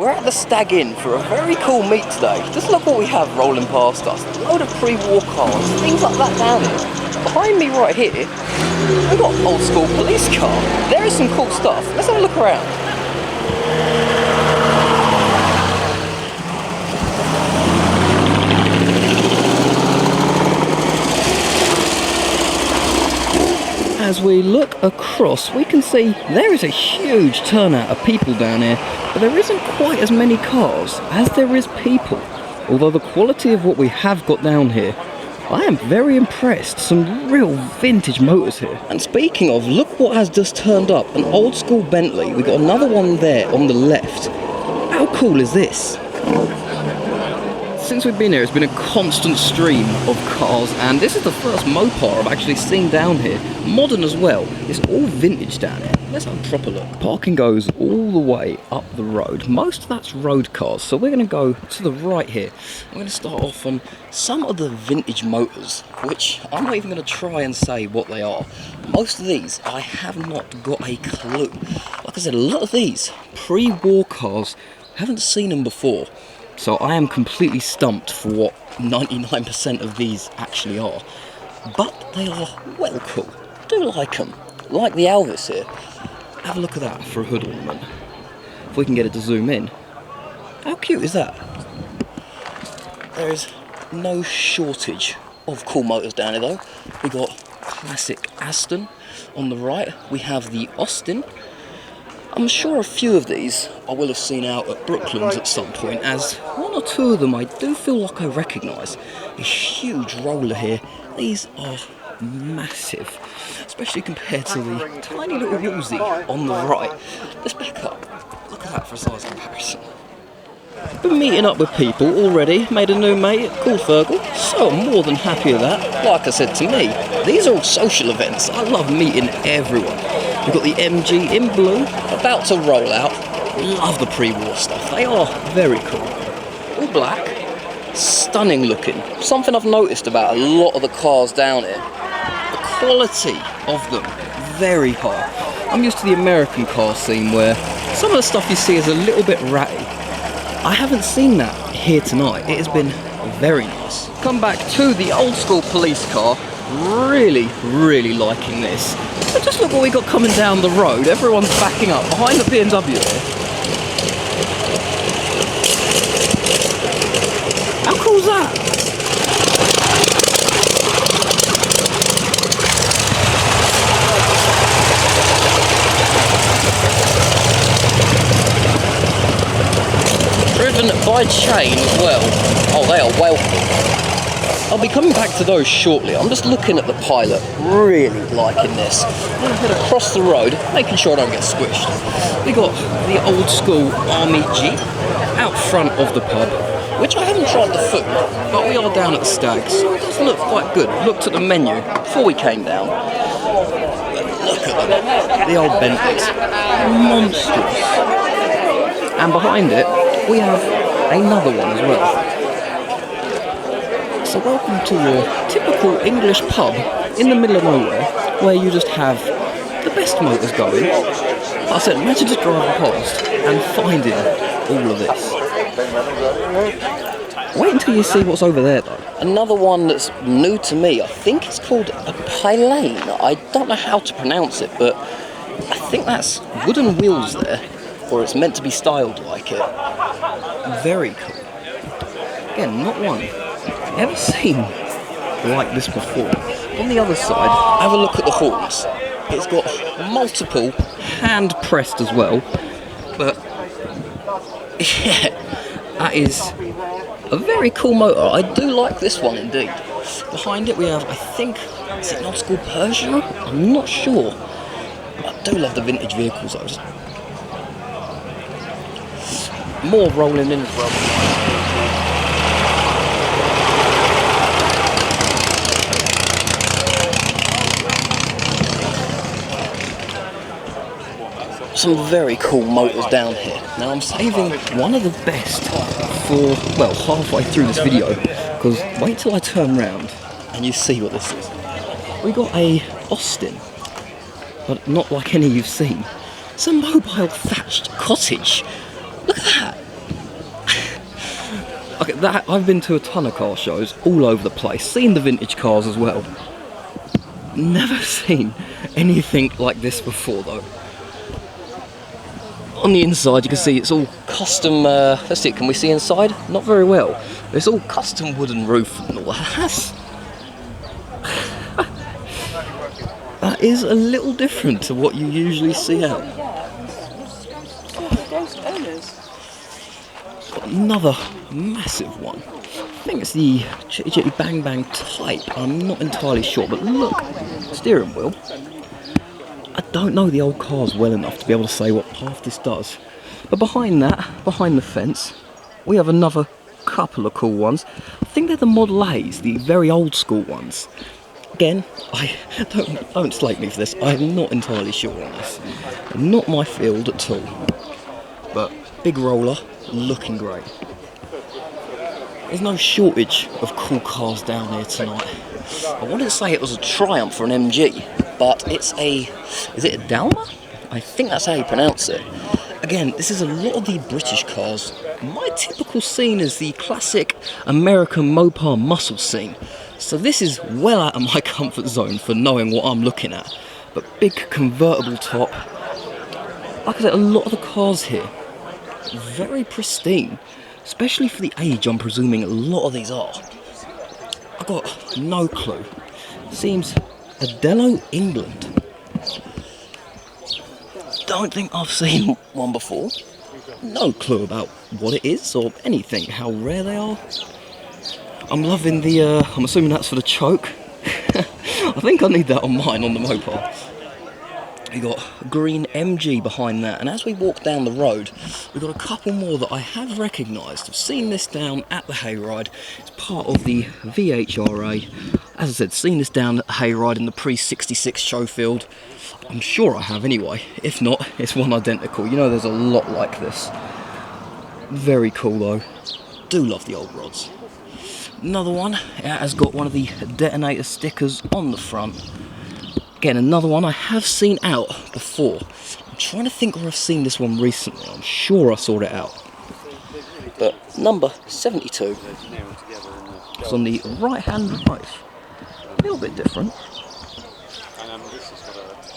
We're at the Stag Inn for a very cool meet today. Just look what we have rolling past us. A load of pre-war cars, things like that down here. Behind me right here, we've got an old school police car. There is some cool stuff. Let's have a look around. As we look across, we can see there is a huge turnout of people down here, but there isn't quite as many cars as there is people. Although the quality of what we have got down here, I am very impressed. Some real vintage motors here. And speaking of, look what has just turned up, an old school Bentley. We've got another one there on the left. How cool is this? Since we've been here, it's been a constant stream of cars, and this is the first Mopar I've actually seen down here. Modern as well. It's all vintage down here. Let's have a proper look. Parking goes all the way up the road. Most of that's road cars, so we're going to go to the right here. I'm going to start off on some of the vintage motors, which I'm not even going to try and say what they are. Most of these, I have not got a clue. Like I said, a lot of these pre-war cars, haven't seen them before. So I am completely stumped for what 99% of these actually are. But they are well cool. Do like them. Like the Elvis here. Have a look at that for a hood ornament. If we can get it to zoom in. How cute is that? There is no shortage of cool motors down here though. We got classic Aston on the right. We have the Austin. I'm sure a few of these I will have seen out at Brooklands at some point, as one or two of them I do feel like I recognise. A huge roller here. These are massive, especially compared to the tiny little Woolsey on the right. Let's back up. Look at that for a size comparison. Been meeting up with people already, made a new mate at Fergal, so I'm more than happy with that. Like I said, to me, these are all social events. I love meeting everyone. We've got the MG in blue, about to roll out. Love the pre-war stuff, they are very cool. All black, stunning looking. Something I've noticed about a lot of the cars down here, the quality of them, very high. I'm used to the American car scene where some of the stuff you see is a little bit ratty. I haven't seen that here tonight. It has been very nice. Come back to the old school police car. Really, really liking this. But just look what we got coming down the road. Everyone's backing up behind the BMW here. How cool is that? Driven by chain as well. Oh, they are well cool. I'll be coming back to those shortly. I'm just looking at the Pilot, really liking this. I'm going to head across the road, making sure I don't get squished. We got the old school Army Jeep out front of the pub, which I haven't tried the food, but we are down at the Stag, so it does look quite good. Looked at the menu before we came down. Look at them, the old Bentleys, monstrous. And behind it, we have another one as well. So welcome to your typical English pub in the middle of nowhere, where you just have the best motors going. Like I said, imagine just driving past and finding all of this. Wait until you see what's over there though. Another one that's new to me, I think it's called a Pane. I don't know how to pronounce it, but I think that's wooden wheels there, or it's meant to be styled like it. Very cool. Again, not one ever seen like this before. On the other side, have a look at the horns. It's got multiple hand pressed as well, but yeah, that is a very cool motor. I do like this one indeed. Behind it we have, I think, is it an old school Peugeot? I'm not sure. I do love the vintage vehicles though. Just more rolling in as well. Some very cool motors down here. Now I'm saving one of the best for, well, halfway through this video, because wait till I turn round and you see what this is. We got a Austin, but not like any you've seen. It's a mobile thatched cottage. Look at that. Okay, that I've been to a ton of car shows all over the place, seen the vintage cars as well. Never seen anything like this before though. On the inside you can see it's all custom, let's see, can we see inside? Not very well. It's all custom wooden roof and all that. That is a little different to what you usually see out. Got another massive one. I think it's the Chitty Chitty Bang Bang type, I'm not entirely sure, but look, steering wheel. I don't know the old cars well enough to be able to say what half this does. But behind that, behind the fence, we have another couple of cool ones. I think they're the Model A's, the very old school ones. Again, don't slate me for this, I'm not entirely sure on this. Not my field at all. But big roller, looking great. There's no shortage of cool cars down here tonight. I wanted to say it was a Triumph or an MG, but it's a, is it a Dalma? I think that's how you pronounce it. Again, this is a lot of the British cars. My typical scene is the classic American Mopar muscle scene. So this is well out of my comfort zone for knowing what I'm looking at. But big convertible top. Like I said, a lot of the cars here, very pristine. Especially for the age I'm presuming a lot of these are. I've got no clue. Seems Adello, England. Don't think I've seen one before. No clue about what it is or anything, how rare they are. I'm loving the, I'm assuming that's for the choke. I think I need that on mine, on the Mopar. We got a green MG behind that, and as we walk down the road, we've got a couple more that I have recognised. I've seen this down at the hayride. It's part of the VHRA. As I said, seen this down at the hayride in the pre-66 show field. I'm sure I have anyway. If not, it's one identical. You know, there's a lot like this. Very cool though. Do love the old rods. Another one, it has got one of the detonator stickers on the front. Again, another one I have seen out before. I'm trying to think where I've seen this one recently. I'm sure I sorted it out. But number 72. It's on the right-hand drive. A little bit different.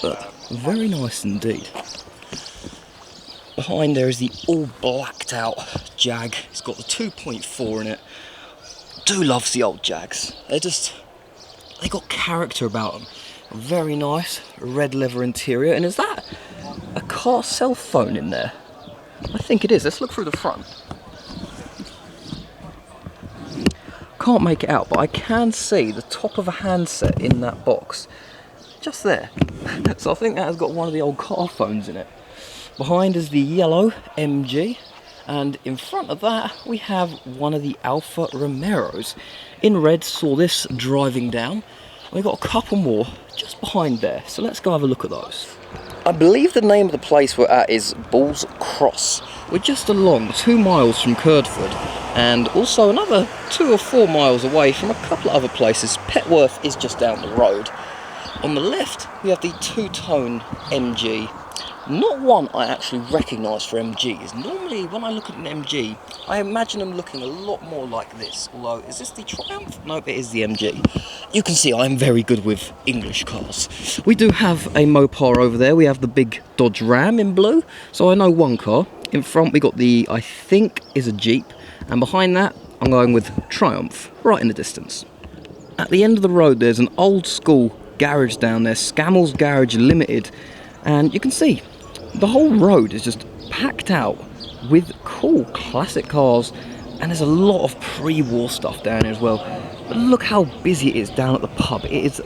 But very nice indeed. Behind there is the all blacked out Jag. It's got the 2.4 in it. Do love the old Jags. They got character about them. Very nice red leather interior, and is that a car cell phone in there? I think it is. Let's look through the front. Can't make it out, but I can see the top of a handset in that box. Just there. So I think that has got one of the old car phones in it. Behind is the yellow MG, and in front of that we have one of the Alfa Romeros. In red, saw this driving down. We've got a couple more just behind there, so let's go have a look at those. I believe the name of the place we're at is Balls Cross. We're just along 2 miles from Curdford, and also another 2 or 4 miles away from a couple of other places. Petworth is just down the road. On the left, we have the two-tone MG. Not one I actually recognise for MGs. Normally, when I look at an MG, I imagine them looking a lot more like this. Although, is this the Triumph? No, it is the MG. You can see I'm very good with English cars. We do have a Mopar over there. We have the big Dodge Ram in blue. So I know one car. In front, we got the, I think, is a Jeep. And behind that, I'm going with Triumph, right in the distance. At the end of the road, there's an old school garage down there, Scammell's Garage Limited. And you can see, the whole road is just packed out with cool classic cars, and there's a lot of pre-war stuff down here as well. But look how busy it is down at the pub. It is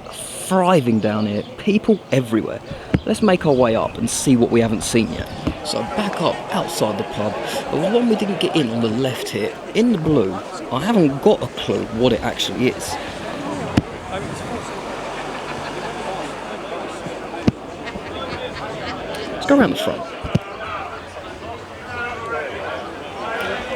thriving down here, people everywhere. Let's make our way up and see what we haven't seen yet. So back up outside the pub, the one we didn't get in on the left here, in the blue, I haven't got a clue what it actually is. Go around the front.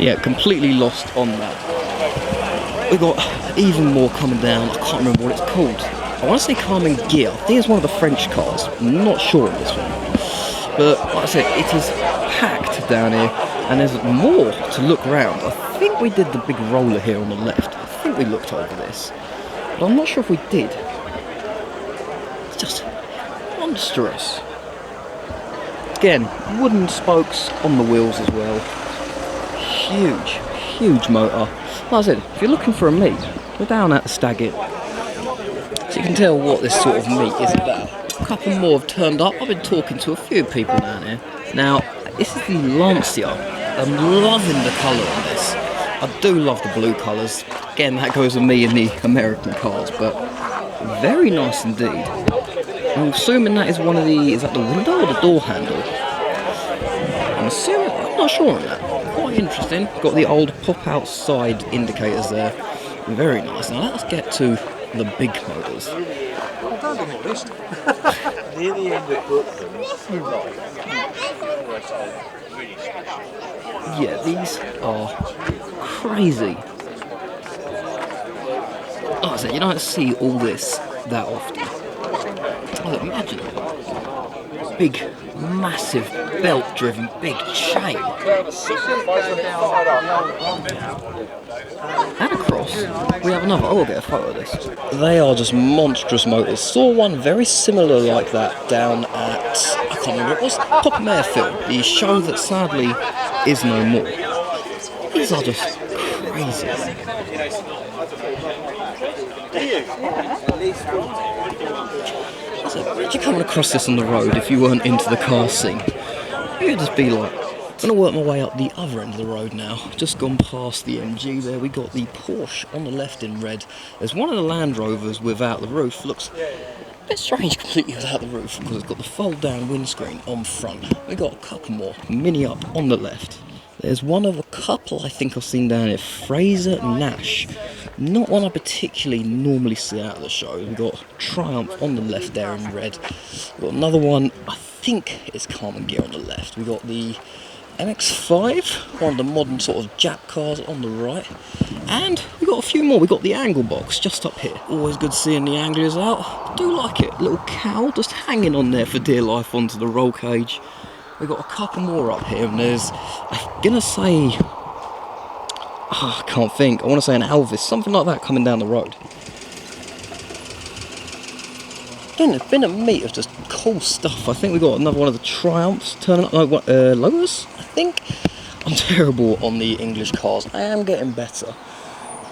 Yeah, completely lost on that. We got even more coming down. I can't remember what it's called. I want to say Carmen Gear. I think it's one of the French cars. I'm not sure on this one. But like I said, it is packed down here. And there's more to look around. I think we did the big roller here on the left. I think we looked over this, but I'm not sure if we did. It's just monstrous. Again, wooden spokes on the wheels as well. Huge, huge motor. Like I said, if you're looking for a meet, we're down at the Stag Inn. So you can tell what this sort of meet is about. A couple more have turned up. I've been talking to a few people down here. Now, this is the Lancia. I'm loving the colour on this. I do love the blue colours. Again, that goes with me in the American cars, but very nice indeed. I'm assuming that is one of the... Is that the window or the door handle? I'm assuming... I'm not sure on that. Quite interesting. Got the old pop-out side indicators there. Very nice. Now let's get to the big motors. Near the end of Brooklyn. Yeah, these are crazy. Like I said, you don't see all this that often. Oh, imagine big, massive, belt-driven, big chain. And across, we have another. Oh, we'll get a photo of this. They are just monstrous motors. Saw one very similar like that down at, I can't remember what it was, Popham Airfield, the show that sadly is no more. These are just crazy. So, if you're coming across this on the road, if you weren't into the car scene, you'd just be like, I'm going to work my way up the other end of the road now. Just gone past the MG there, we got the Porsche on the left in red. There's one of the Land Rovers without the roof. Looks a bit strange completely without the roof because it's got the fold down windscreen on front. We got a couple more, Mini up on the left. There's one of a couple I think I've seen down here, Fraser Nash. Not one I particularly normally see out of the show. We've got Triumph on the left there in red. We've got another one, I think it's Carmen Gear on the left. We've got the MX-5, one of the modern sort of Jap cars on the right. And we've got a few more. We've got the angle box just up here. Always good seeing the anglers out. I do like it. Little cow just hanging on there for dear life onto the roll cage. We've got a couple more up here, and there's, I'm gonna say, I can't think, I want to say an Elvis, something like that coming down the road. Again, there's been a meet of just cool stuff. I think we've got another one of the Triumphs turning up, Lotus, I think. I'm terrible on the English cars, I am getting better.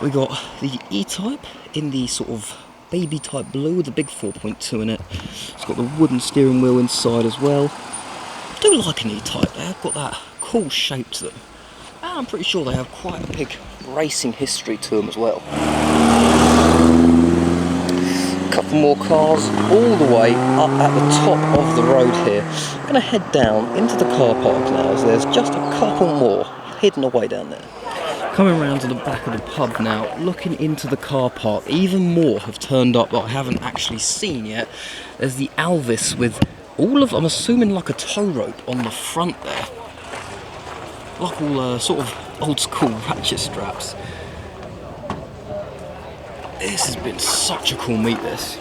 We got the E-Type in the sort of baby type blue with the big 4.2 in it. It's got the wooden steering wheel inside as well. I do like an E-Type, they have got that cool shape to them. And I'm pretty sure they have quite a big racing history to them as well. A couple more cars all the way up at the top of the road here. I'm going to head down into the car park now, as there's just a couple more hidden away down there. Coming round to the back of the pub now, looking into the car park, even more have turned up that I haven't actually seen yet. There's the Elvis with all of, I'm assuming like a tow rope on the front there. Like all sort of old school ratchet straps. This has been such a cool meet, this.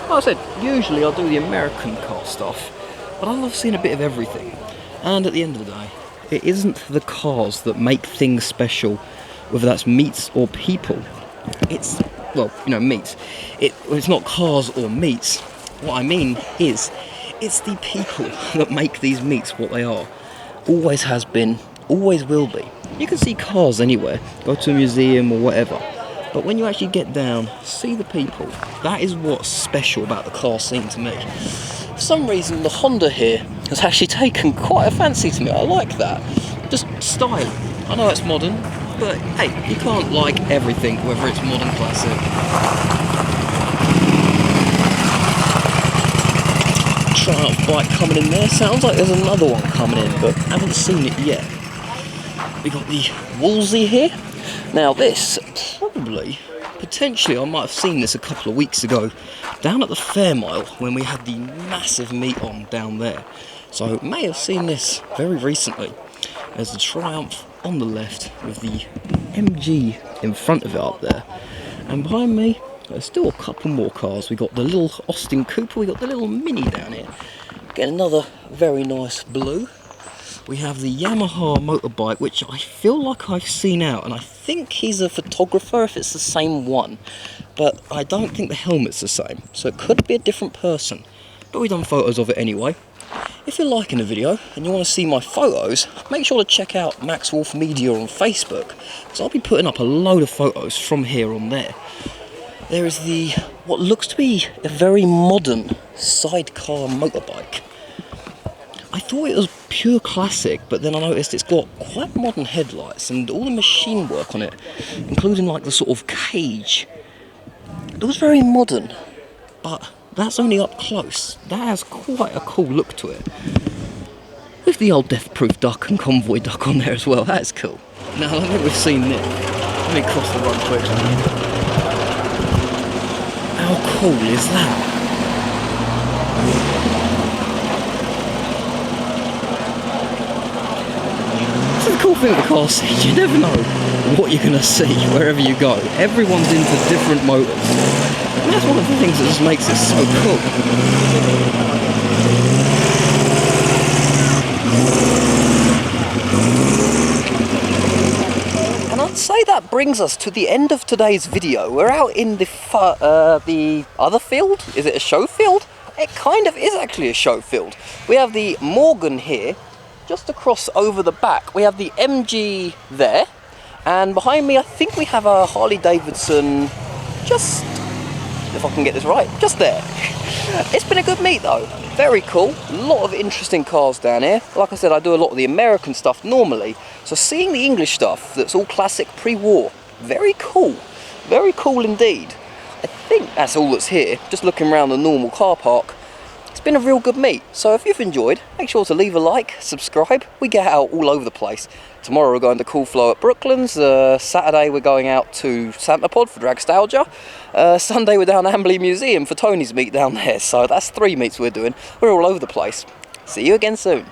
Like I said, usually I do the American car stuff, but I love seeing a bit of everything. And at the end of the day, it isn't the cars that make things special, whether that's meets or people. It's, well, you know, meets. It's not cars or meets. What I mean is, it's the people that make these meets what they are. Always has been, always will be. You can see cars anywhere, go to a museum or whatever, but when you actually get down, see the people, that is what's special about the car scene to me. For some reason the Honda here has actually taken quite a fancy to me. I like that. Just style. I know it's modern, but hey, you can't like everything, whether it's modern classic. Triumph bike coming in there. Sounds like there's another one coming in, but I haven't seen it yet. We got the Wolsey here. Now this, probably, potentially I might have seen this a couple of weeks ago down at the Fair Mile when we had the massive meet on down there. So may have seen this very recently. There's the Triumph on the left with the MG in front of it up there. And behind me, there's still a couple more cars. We got the little Austin Cooper, we got the little Mini down here. Get another very nice blue. We have the Yamaha motorbike, which I feel like I've seen out, and I think he's a photographer if it's the same one, but I don't think the helmet's the same, so it could be a different person. But we've done photos of it anyway. If you're liking the video and you want to see my photos, make sure to check out Max Wolf Media on Facebook, because I'll be putting up a load of photos from here on there. There is the, what looks to be a very modern sidecar motorbike. I thought it was pure classic, but then I noticed it's got quite modern headlights and all the machine work on it, including like the sort of cage. It was very modern, but that's only up close. That has quite a cool look to it. With the old Death-Proof duck and convoy duck on there as well, that's cool. Now I think we've seen Nick. Let me cross the road quickly. How cool is that? That's the cool thing with the car scene, you never know what you're going to see wherever you go. Everyone's into different motors. And that's one of the things that just makes it so cool. And I'd say that brings us to the end of today's video. We're out in the other field. Is it a show field? It kind of is actually a show field. We have the Morgan here, just across over the back. We have the MG there, and behind me I think we have a Harley Davidson, just, if I can get this right, just there. It's been a good meet though, very cool. A lot of interesting cars down here. Like I said, I do a lot of the American stuff normally, so seeing the English stuff that's all classic pre-war, very cool indeed. I think that's all that's here, just looking around the normal car park. It's been a real good meet, so if you've enjoyed, make sure to leave a like, subscribe. We get out all over the place. Tomorrow we're going to Cool Flow at Brooklands, Saturday we're going out to Santa Pod for Dragstalgia, Sunday we're down at Amberley Museum for Tony's meet down there, so that's 3 meets we're doing. We're all over the place. See you again soon.